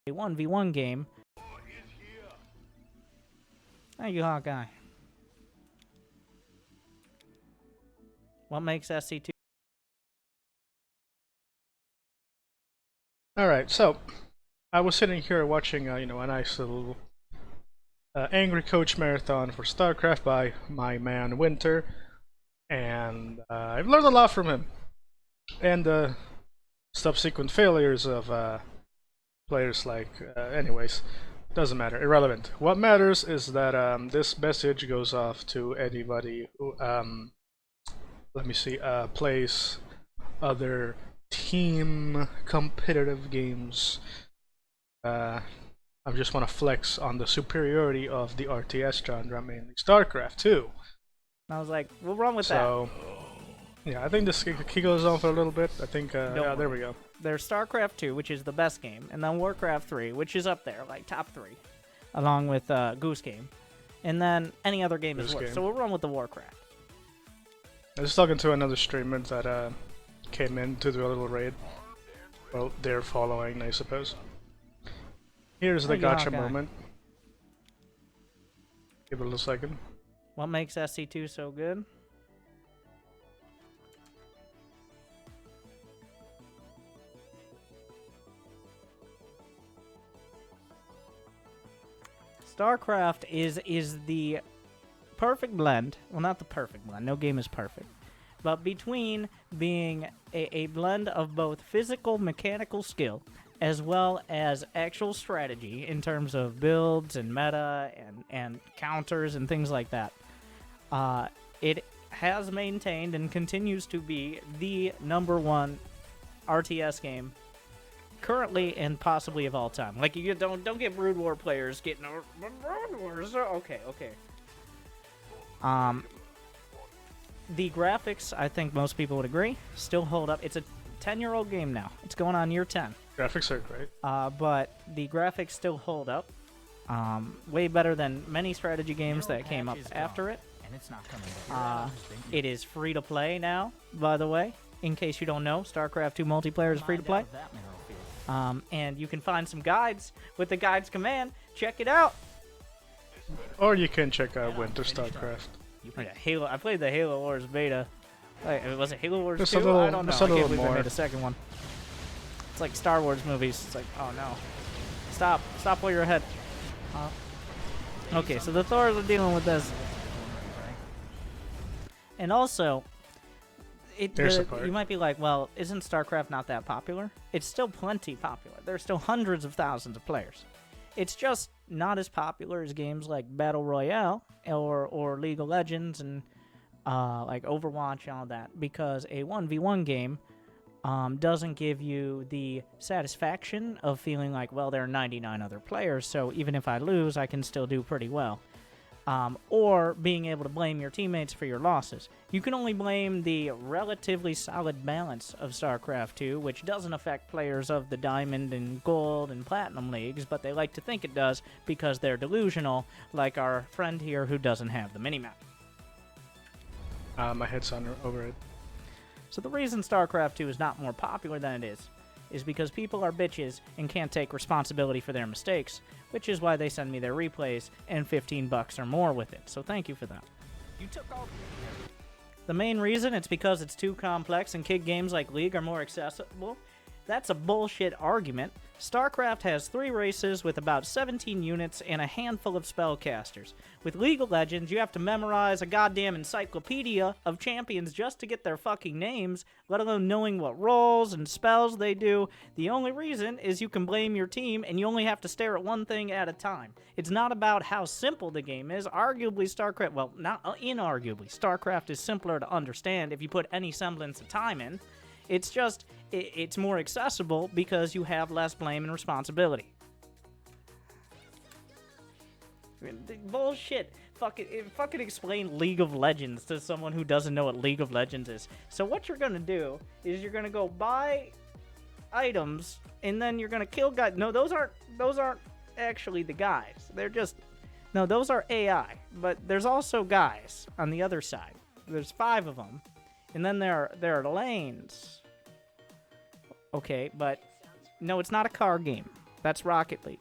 a 1v1 game. Thank you, Hawkeye. What makes SC2? Alright, so I was sitting here watching, a nice little Angry Coach marathon for StarCraft by my man Winter, and I've learned a lot from him. And the subsequent failures of players like, anyways, doesn't matter, irrelevant. What matters is that this message goes off to anybody who, plays other team competitive games. I just want to flex on the superiority of the RTS genre, mainly StarCraft 2. I was like, we'll run with that. So, yeah, I think this key goes on for a little bit. I think, yeah, there we go. There's StarCraft 2, which is the best game, and then Warcraft 3, which is up there, like top 3, along with Goose Game, and then any other game is worse. So we'll run with the Warcraft. I was talking to another streamer that came in to do a little raid. Well, they're following, I suppose. Here's the gotcha moment. Give it a second. What makes SC2 so good? StarCraft is the perfect blend. Well, not the perfect blend. No game is perfect. But between being a blend of both physical, mechanical skill, as well as actual strategy in terms of builds and meta and counters and things like that, it has maintained and continues to be the #1 RTS game currently and possibly of all time. Like, you don't get Brood War players getting Brood Wars. Okay. The graphics, I think most people would agree, still hold up. It's a 10-year-old game now. It's going on year 10. Graphics are great. But the graphics still hold up. Way better than many strategy games that came up after it. And it's not coming back. It is free to play now, by the way. In case you don't know, StarCraft 2 multiplayer is free to play. And you can find some guides with the guides command. Check it out. Or you can check out Winter StarCraft. Yeah, Halo. I played the Halo Wars beta. Was it Halo Wars 2? I don't know. I can't believe they made a second one. It's like Star Wars movies. It's like, oh no. Stop while you're ahead. Okay, so the Thors are dealing with this. And also, you might be like, well, isn't StarCraft not that popular? It's still plenty popular. There's still hundreds of thousands of players. It's just not as popular as games like Battle Royale or League of Legends and like Overwatch and all that, because a 1v1 game doesn't give you the satisfaction of feeling like, well, there are 99 other players, so even if I lose, I can still do pretty well. Or being able to blame your teammates for your losses. You can only blame the relatively solid balance of StarCraft 2, which doesn't affect players of the Diamond and Gold and Platinum leagues, but they like to think it does because they're delusional, like our friend here who doesn't have the minimap. My head's over it. So the reason StarCraft 2 is not more popular than it is because people are bitches and can't take responsibility for their mistakes, which is why they send me their replays and $15 or more with it. So thank you for that. You took all. The main reason, it's because it's too complex and kid games like League are more accessible. That's a bullshit argument. StarCraft has 3 races with about 17 units and a handful of spellcasters. With League of Legends, you have to memorize a goddamn encyclopedia of champions just to get their fucking names, let alone knowing what roles and spells they do. The only reason is you can blame your team, and you only have to stare at one thing at a time. It's not about how simple the game is. Arguably, StarCraft, well, not inarguably, StarCraft is simpler to understand if you put any semblance of time in. It's just, it's more accessible because you have less blame and responsibility. Bullshit. Fucking explain League of Legends to someone who doesn't know what League of Legends is. So what you're gonna do is you're gonna go buy items and then you're gonna kill guys. No, those aren't actually the guys. They're just, no, those are AI. But there's also guys on the other side. There's 5 of them. And then there are lanes. Okay, but no, it's not a car game. That's Rocket League.